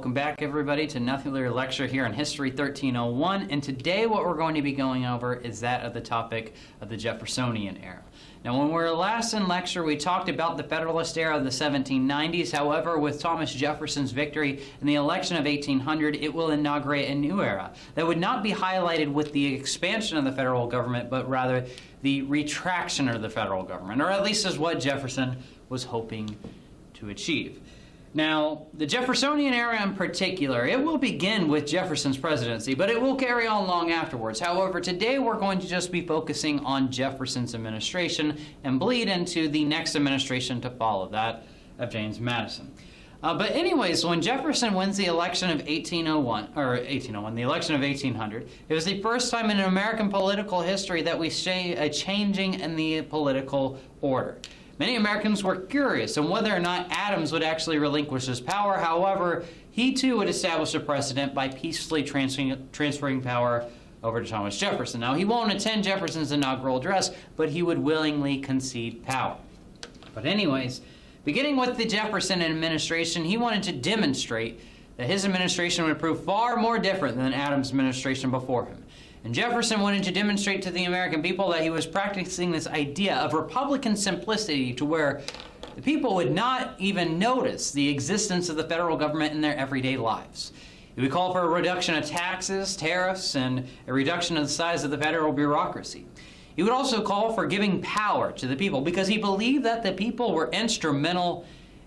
welcome back everybody to Nothing Lecture Lecture here on History 1301, and today what we're going to be going over is that of the topic of the Jeffersonian era. Now when we were last in lecture we talked about the Federalist era of the 1790s, however with Thomas Jefferson's victory in the election of 1800 it will inaugurate a new era that would not be highlighted with the expansion of the federal government but rather the retraction of the federal government, or at least is what Jefferson was hoping to achieve. Now, the Jeffersonian era in particular, it will begin with Jefferson's presidency, but it will carry on long afterwards. However, today we're going to just be focusing on Jefferson's administration and bleed into the next administration to follow, that of James Madison. But anyways, when Jefferson wins the election of the election of 1800, it was the first time in American political history that we see a changing in the political order. Many Americans were curious on whether or not Adams would actually relinquish his power. However, he too would establish a precedent by peacefully transferring power over to Thomas Jefferson. Now, he won't attend Jefferson's inaugural address, but he would willingly concede power. But anyways, beginning with the Jefferson administration, he wanted to demonstrate that his administration would prove far more different than Adams' administration before him. And Jefferson wanted to demonstrate to the American people that he was practicing this idea of Republican simplicity to where the people would not even notice the existence of the federal government in their everyday lives. He would call for a reduction of taxes, tariffs, and a reduction of the size of the federal bureaucracy. He would also call for giving power to the people because he believed that the people were instrumental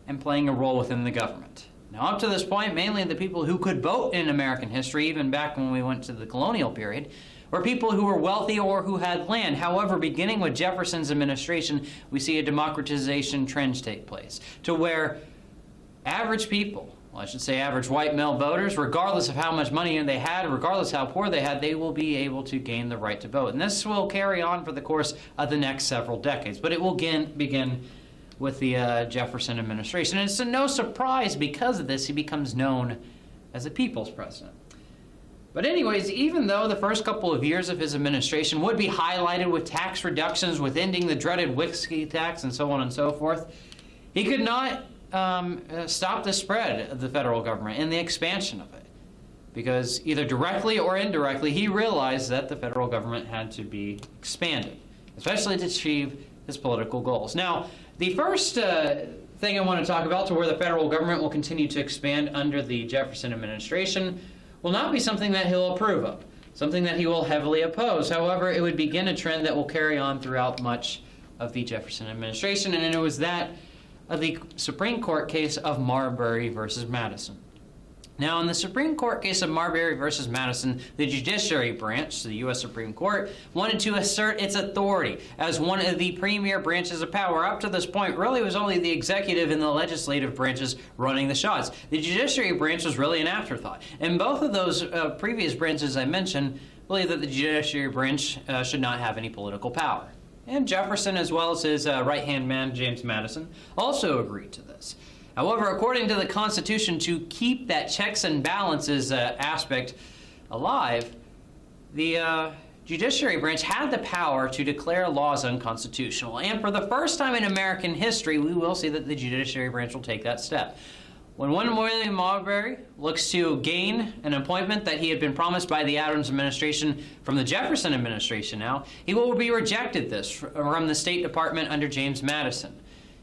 in playing a role within the government. Now, up to this point, mainly the people who could vote in American history, even back when we went to the colonial period, were people who were wealthy or who had land. However, beginning with Jefferson's administration, we see a democratization trend take place to where average people, well, I should say average white male voters, regardless of how much money they had, regardless how poor they had, they will be able to gain the right to vote. And this will carry on for the course of the next several decades, but it will begin with the Jefferson administration. And it's no surprise because of this he becomes known as the People's President. But anyways, even though the first couple of years of his administration would be highlighted with tax reductions, with ending the dreaded whiskey tax and so on and so forth, he could not stop the spread of the federal government and the expansion of it. Because either directly or indirectly, he realized that the federal government had to be expanded, especially to achieve his political goals. Now, the first thing I want to talk about to where the federal government will continue to expand under the Jefferson administration will not be something that he'll approve of, something that he will heavily oppose. However, it would begin a trend that will carry on throughout much of the Jefferson administration, and it was that of the Supreme Court case of Marbury versus Madison. Now, in the Supreme Court case of Marbury versus Madison, the judiciary branch, the U.S. Supreme Court, wanted to assert its authority as one of the premier branches of power. Up to this point, really, it was only the executive and the legislative branches running the shots. The judiciary branch was really an afterthought. And both of those previous branches I mentioned believe that the judiciary branch should not have any political power. And Jefferson, as well as his right-hand man, James Madison, also agreed to this. However, according to the Constitution, to keep that checks and balances aspect alive, the judiciary branch had the power to declare laws unconstitutional. And for the first time in American history, we will see that the judiciary branch will take that step. When one William Marbury looks to gain an appointment that he had been promised by the Adams administration from the Jefferson administration now, he will be rejected this from the State Department under James Madison.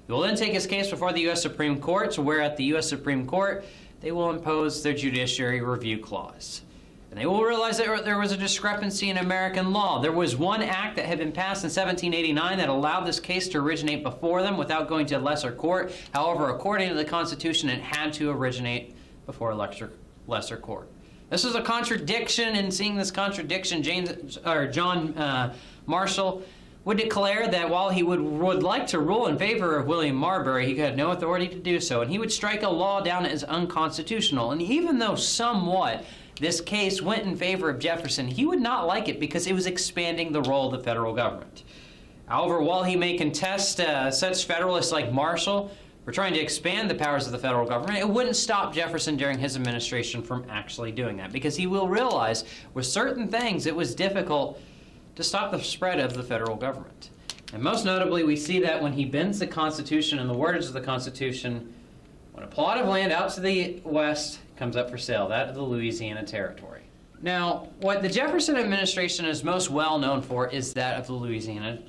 He will then take his case before the U.S. Supreme Court, where at the U.S. Supreme Court, they will impose their Judiciary Review Clause. And they will realize that there was a discrepancy in American law. There was one act that had been passed in 1789 that allowed this case to originate before them without going to a lesser court. However, according to the Constitution, it had to originate before a lesser court. This is a contradiction, and seeing this contradiction, John Marshall would declare that while he would like to rule in favor of William Marbury, he had no authority to do so, and he would strike a law down as unconstitutional. And even though somewhat this case went in favor of Jefferson, he would not like it because it was expanding the role of the federal government. However, while he may contest such Federalists like Marshall for trying to expand the powers of the federal government, it wouldn't stop Jefferson during his administration from actually doing that, because he will realize with certain things it was difficult to stop the spread of the federal government. And most notably, we see that when he bends the Constitution, in the words of the Constitution, when a plot of land out to the west comes up for sale, that of the Louisiana Territory. Now, what the Jefferson administration is most well known for is that of the Louisiana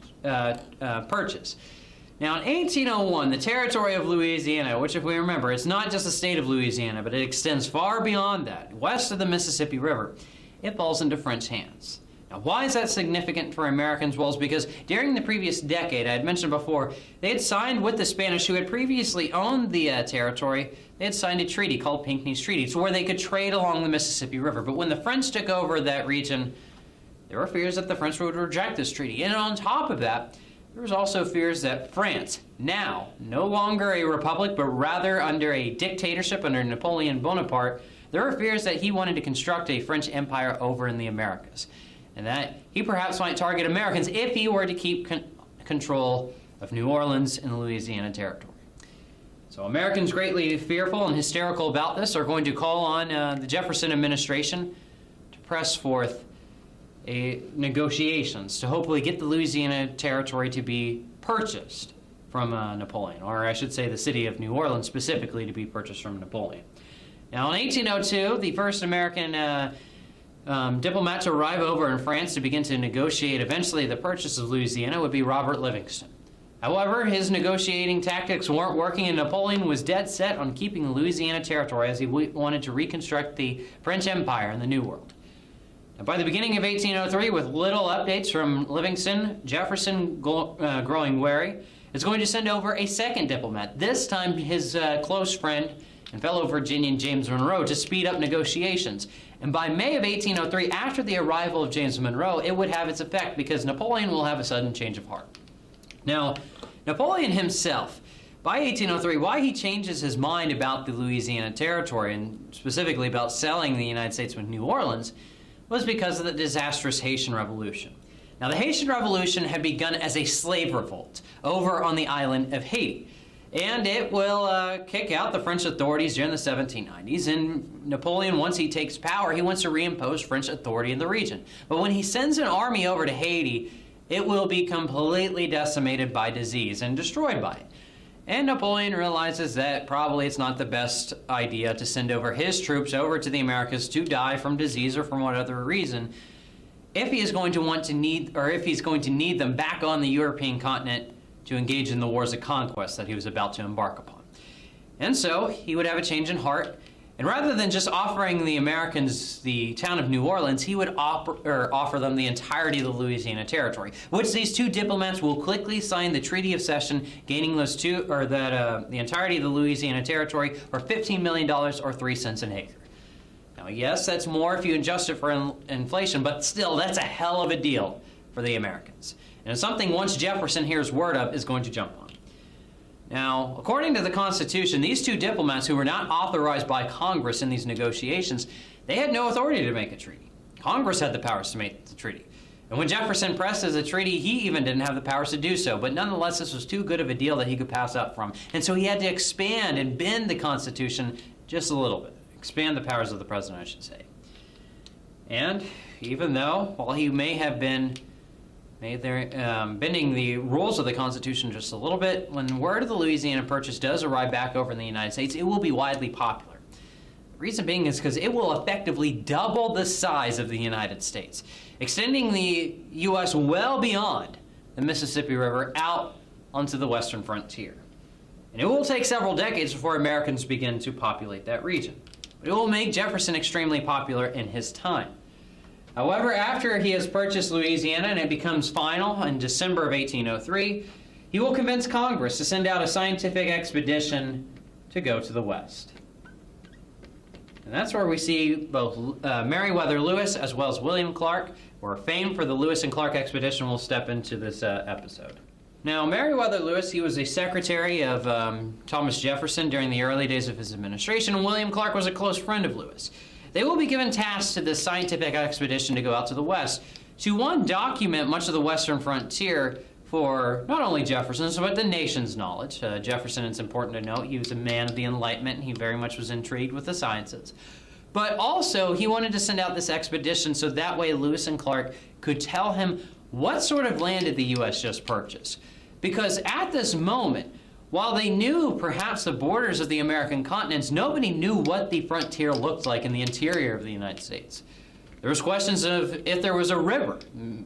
Purchase. Now, in 1801, the territory of Louisiana, which if we remember, it's not just the state of Louisiana, but it extends far beyond that, west of the Mississippi River, it falls into French hands. Now, why is that significant for Americans? Well, it's because during the previous decade, I had mentioned before, they had signed with the Spanish, who had previously owned the territory, they had signed a treaty called Pinckney's Treaty, so where they could trade along the Mississippi River. But when the French took over that region, there were fears that the French would reject this treaty. And on top of that, there was also fears that France, now no longer a republic, but rather under a dictatorship under Napoleon Bonaparte, there were fears that he wanted to construct a French empire over in the Americas, and that he perhaps might target Americans if he were to keep control of New Orleans and the Louisiana Territory. So Americans, greatly fearful and hysterical about this, are going to call on the Jefferson administration to press forth negotiations to hopefully get the Louisiana Territory to be purchased from Napoleon, or I should say the city of New Orleans specifically to be purchased from Napoleon. Now, in 1802, the first American diplomat to arrive over in France to begin to negotiate eventually the purchase of Louisiana would be Robert Livingston. However, his negotiating tactics weren't working, and Napoleon was dead set on keeping the Louisiana Territory as he wanted to reconstruct the French Empire in the New World. Now, by the beginning of 1803, with little updates from Livingston, Jefferson, growing wary, is going to send over a second diplomat, this time his close friend and fellow Virginian James Monroe, to speed up negotiations. And by May of 1803, after the arrival of James Monroe, it would have its effect because Napoleon will have a sudden change of heart. Now, Napoleon himself, by 1803, why he changes his mind about the Louisiana Territory, and specifically about selling the United States with New Orleans, was because of the disastrous Haitian Revolution. Now, the Haitian Revolution had begun as a slave revolt over on the island of Haiti, and it will kick out the French authorities during the 1790s, and Napoleon, once he takes power, he wants to reimpose French authority in the region. But when he sends an army over to Haiti, it will be completely decimated by disease and destroyed by it. And Napoleon realizes that probably it's not the best idea to send over his troops over to the Americas to die from disease or from what other reason, if he is going to want to need, or if he's going to need them back on the European continent to engage in the wars of conquest that he was about to embark upon. And so he would have a change in heart, and rather than just offering the Americans the town of New Orleans, he would offer them the entirety of the Louisiana Territory, which these two diplomats will quickly sign the Treaty of Cession, gaining those the entirety of the Louisiana Territory for $15 million or 3 cents an acre. Now, yes, that's more if you adjust it for inflation, but still, that's a hell of a deal for the Americans. And it's something once Jefferson hears word of is going to jump on. Now, according to the Constitution, these two diplomats who were not authorized by Congress in these negotiations, they had no authority to make a treaty. Congress had the powers to make the treaty. And when Jefferson pressed as a treaty, he even didn't have the powers to do so. But nonetheless, this was too good of a deal that he could pass up from. And so he had to expand and bend the Constitution just a little bit. Expand the powers of the president, I should say. And even though, while he may have been bending the rules of the Constitution just a little bit, when word of the Louisiana Purchase does arrive back over in the United States, it will be widely popular. The reason being is because it will effectively double the size of the United States, extending the U.S. well beyond the Mississippi River out onto the western frontier. And it will take several decades before Americans begin to populate that region. But it will make Jefferson extremely popular in his time. However, after he has purchased Louisiana and it becomes final in December of 1803, he will convince Congress to send out a scientific expedition to go to the west. And that's where we see both Meriwether Lewis as well as William Clark, where fame for the Lewis and Clark expedition will step into this episode. Now, Meriwether Lewis, he was a secretary of Thomas Jefferson during the early days of his administration, and William Clark was a close friend of Lewis. They will be given tasks to this scientific expedition to go out to the west to, one, document much of the western frontier for not only Jefferson's, but the nation's knowledge. Jefferson, it's important to note, he was a man of the Enlightenment, and he very much was intrigued with the sciences. But also, he wanted to send out this expedition so that way Lewis and Clark could tell him what sort of land did the U.S. just purchase. Because at this moment, While they knew perhaps the borders of the American continents, nobody knew what the frontier looked like in the interior of the United States. There was questions of if there was a river,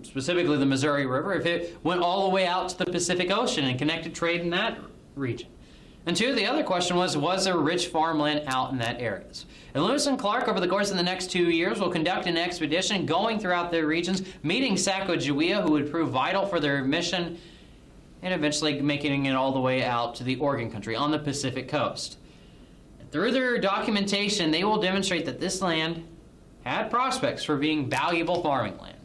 specifically the Missouri River, if it went all the way out to the Pacific Ocean and connected trade in that region. And two, the other question was there rich farmland out in that areas? And Lewis and Clark, over the course of the next 2 years, will conduct an expedition going throughout their regions, meeting Sacagawea, who would prove vital for their mission, and eventually making it all the way out to the Oregon country on the Pacific coast. And through their documentation, they will demonstrate that this land had prospects for being valuable farming land.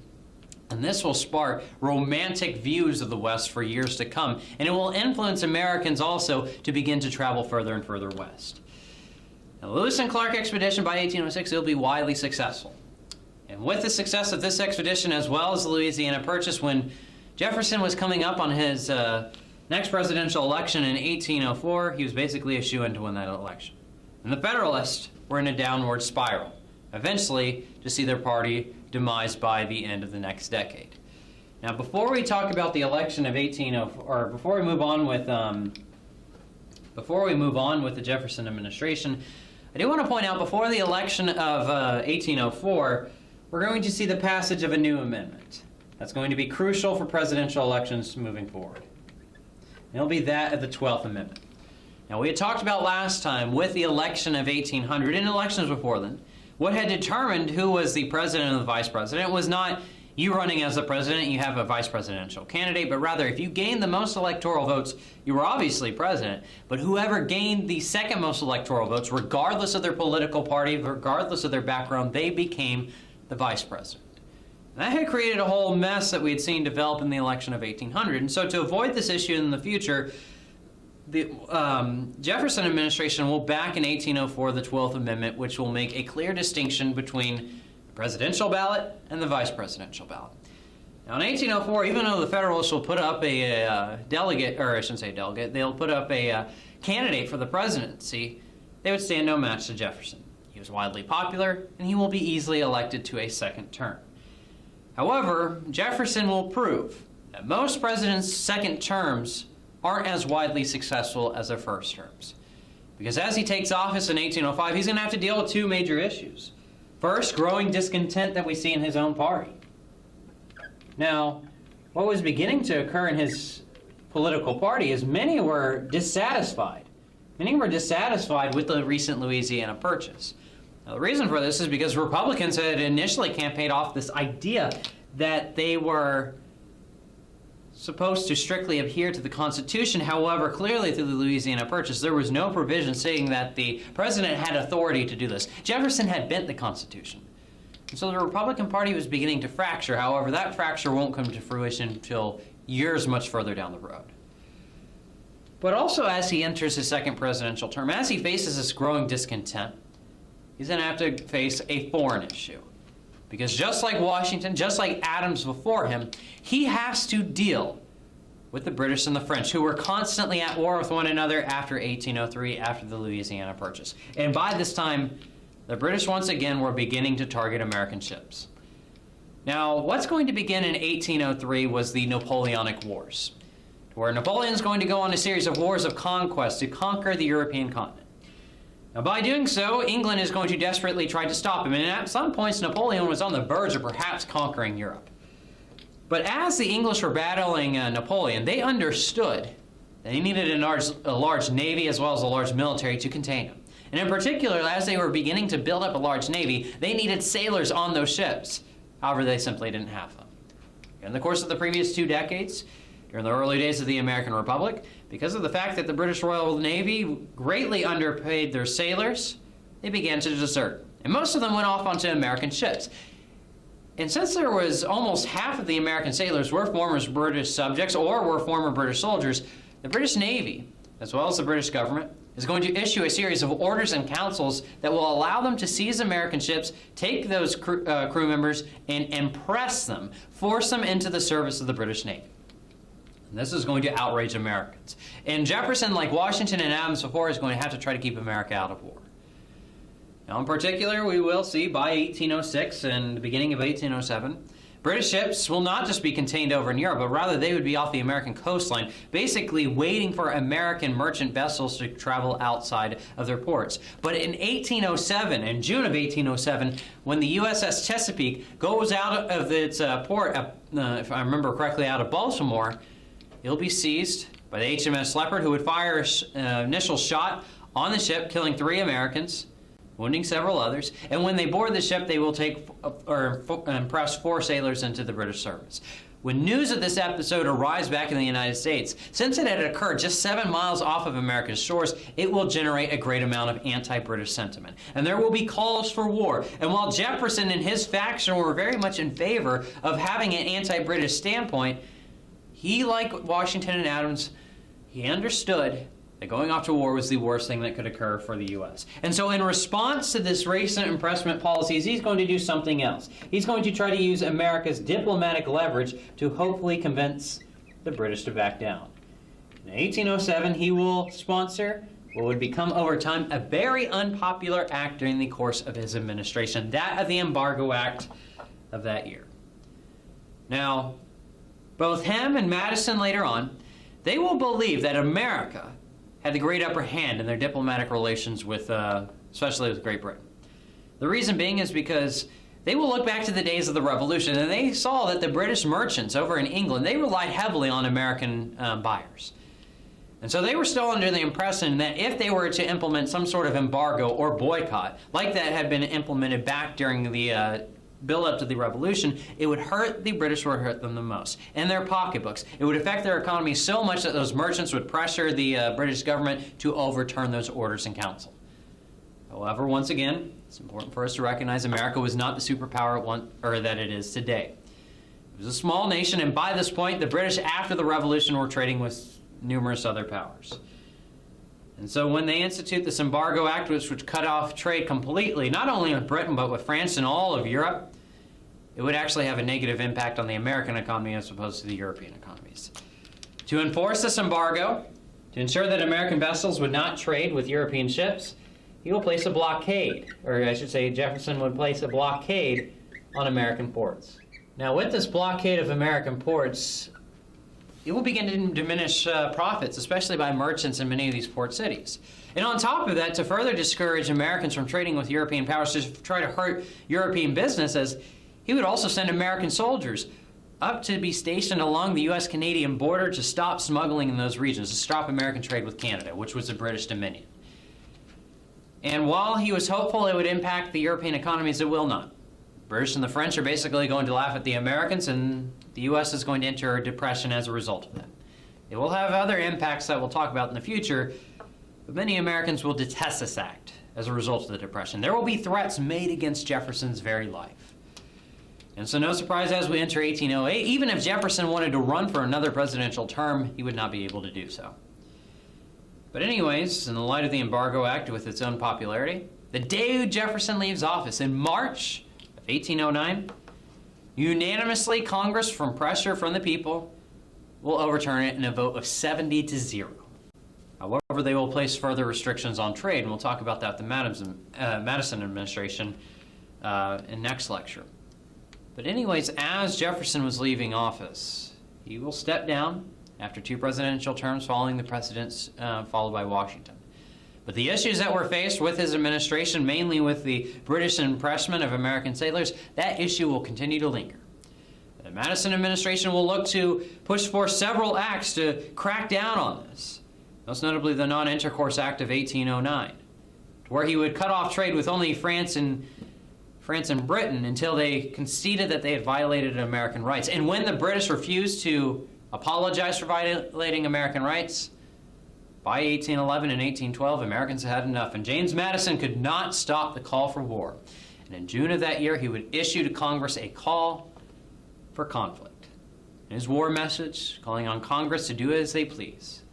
And this will spark romantic views of the West for years to come, and it will influence Americans also to begin to travel further and further west. Now, the Lewis and Clark expedition by 1806 will be widely successful. And with the success of this expedition, as well as the Louisiana Purchase, when Jefferson was coming up on his next presidential election in 1804, he was basically a shoo-in to win that election. And the Federalists were in a downward spiral, eventually to see their party demised by the end of the next decade. Now, before we talk about the election of 1804, or before we move on with the Jefferson Administration, I do want to point out before the election of 1804, we're going to see the passage of a new amendment. That's going to be crucial for presidential elections moving forward. And it'll be that of the 12th Amendment. Now, we had talked about last time with the election of 1800 and elections before then, what had determined who was the president and the vice president was not you running as the president, you have a vice presidential candidate, but rather if you gained the most electoral votes, you were obviously president. But whoever gained the second most electoral votes, regardless of their political party, regardless of their background, they became the vice president. And that had created a whole mess that we had seen develop in the election of 1800. And so to avoid this issue in the future, the Jefferson administration will back in 1804 the 12th Amendment, which will make a clear distinction between the presidential ballot and the vice presidential ballot. Now, in 1804, even though the Federalists will put up a they'll put up a candidate for the presidency, they would stand no match to Jefferson. He was widely popular, and he will be easily elected to a second term. However, Jefferson will prove that most presidents' second terms aren't as widely successful as their first terms. Because as he takes office in 1805, he's going to have to deal with two major issues. First, growing discontent that we see in his own party. Now, what was beginning to occur in his political party is many were dissatisfied. Many were dissatisfied with the recent Louisiana Purchase. Now, the reason for this is because Republicans had initially campaigned off this idea that they were supposed to strictly adhere to the Constitution. However, clearly through the Louisiana Purchase, there was no provision saying that the president had authority to do this. Jefferson had bent the Constitution. And so the Republican Party was beginning to fracture. However, that fracture won't come to fruition until years much further down the road. But also as he enters his second presidential term, as he faces this growing discontent, he's going to have to face a foreign issue. Because just like Washington, just like Adams before him, he has to deal with the British and the French, who were constantly at war with one another after 1803, after the Louisiana Purchase. And by this time, the British once again were beginning to target American ships. Now, what's going to begin in 1803 was the Napoleonic Wars, where Napoleon's going to go on a series of wars of conquest to conquer the European continent. Now, by doing so, England is going to desperately try to stop him, and at some points Napoleon was on the verge of perhaps conquering Europe. But as the English were battling Napoleon, they understood that he needed a large navy as well as a large military to contain him. And in particular, as they were beginning to build up a large navy, they needed sailors on those ships. However, they simply didn't have them. In the course of the previous 2 decades, during the early days of the American Republic, because of the fact that the British Royal Navy greatly underpaid their sailors, they began to desert. And most of them went off onto American ships. And since there was almost half of the American sailors were former British subjects or were former British soldiers, the British Navy, as well as the British government, is going to issue a series of orders and councils that will allow them to seize American ships, take those crew members, and impress them, force them into the service of the British Navy. And this is going to outrage Americans. And Jefferson, like Washington and Adams before, is going to have to try to keep America out of war. Now, in particular, we will see by 1806 and the beginning of 1807, British ships will not just be contained over in Europe, but rather they would be off the American coastline, basically waiting for American merchant vessels to travel outside of their ports. But in 1807, in June of 1807, when the USS Chesapeake goes out of its port, if I remember correctly, out of Baltimore, it'll be seized by the HMS Leopard, who would fire an initial shot on the ship, killing 3 Americans, wounding several others, and when they board the ship, they will take or impress 4 sailors into the British service. When news of this episode arrives back in the United States, since it had occurred just 7 miles off of American shores, it will generate a great amount of anti-British sentiment. And there will be calls for war. And while Jefferson and his faction were very much in favor of having an anti-British standpoint, he, like Washington and Adams, he understood that going off to war was the worst thing that could occur for the U.S. And so in response to this recent impressment policies, he's going to do something else. He's going to try to use America's diplomatic leverage to hopefully convince the British to back down. In 1807, he will sponsor what would become over time a very unpopular act during the course of his administration, that of the Embargo Act of that year. Now, both him and Madison later on, they will believe that America had the great upper hand in their diplomatic relations with, especially with Great Britain. The reason being is because they will look back to the days of the Revolution, and they saw that the British merchants over in England, they relied heavily on American buyers. And so they were still under the impression that if they were to implement some sort of embargo or boycott, like that had been implemented back during the build-up to the Revolution, it would hurt the British, would hurt them the most in their pocketbooks. It would affect their economy so much that those merchants would pressure the British government to overturn those orders in council. However, once again, it's important for us to recognize America was not the superpower that it is today. It was a small nation, and by this point, the British, after the Revolution, were trading with numerous other powers. And so when they institute this Embargo Act, which would cut off trade completely, not only with Britain, but with France and all of Europe, it would actually have a negative impact on the American economy as opposed to the European economies. To enforce this embargo, to ensure that American vessels would not trade with European ships, he will place a blockade, or I should say Jefferson would place a blockade on American ports. Now, with this blockade of American ports, it will begin to diminish profits, especially by merchants in many of these port cities. And on top of that, to further discourage Americans from trading with European powers, to try to hurt European businesses, he would also send American soldiers up to be stationed along the U.S.-Canadian border to stop smuggling in those regions, to stop American trade with Canada, which was a British dominion. And while he was hopeful it would impact the European economies, it will not. British and the French are basically going to laugh at the Americans, and the U.S. is going to enter a depression as a result of that. It will have other impacts that we'll talk about in the future, but many Americans will detest this act as a result of the depression. There will be threats made against Jefferson's very life. And so no surprise as we enter 1808, even if Jefferson wanted to run for another presidential term, he would not be able to do so. But anyways, in the light of the Embargo Act with its own popularity, the day Jefferson leaves office in March of 1809, unanimously, Congress, from pressure from the people, will overturn it in a vote of 70-0. However, they will place further restrictions on trade, and we'll talk about that at the Madison Administration in next lecture. But anyways, as Jefferson was leaving office, he will step down after 2 presidential terms following the precedents followed by Washington. But the issues that were faced with his administration, mainly with the British impressment of American sailors, that issue will continue to linger. The Madison administration will look to push forth several acts to crack down on this, most notably the Non-Intercourse Act of 1809, where he would cut off trade with only France and Britain until they conceded that they had violated American rights. And when the British refused to apologize for violating American rights, by 1811 and 1812, Americans had enough, and James Madison could not stop the call for war. And in June of that year, he would issue to Congress a call for conflict. In his war message, calling on Congress to do as they please.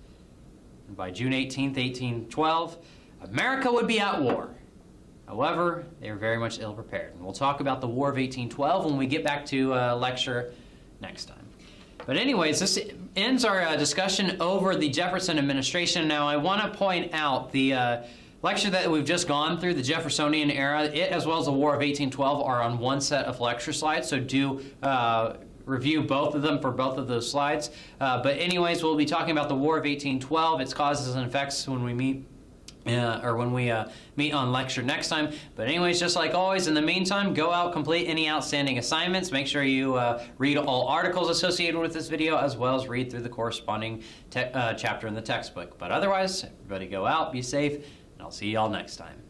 And by June 18, 1812, America would be at war. However, they were very much ill-prepared. And we'll talk about the War of 1812 when we get back to lecture next time. But anyways, this ends our discussion over the Jefferson administration. Now, I want to point out the lecture that we've just gone through, the Jeffersonian era, it as well as the War of 1812 are on one set of lecture slides, so do review both of them for both of those slides. But anyways, we'll be talking about the War of 1812, its causes and effects when we meet meet on lecture next time. But anyways, just like always, in the meantime, go out, complete any outstanding assignments. Make sure you read all articles associated with this video, as well as read through the corresponding chapter in the textbook. But otherwise, everybody go out, be safe, and I'll see y'all next time.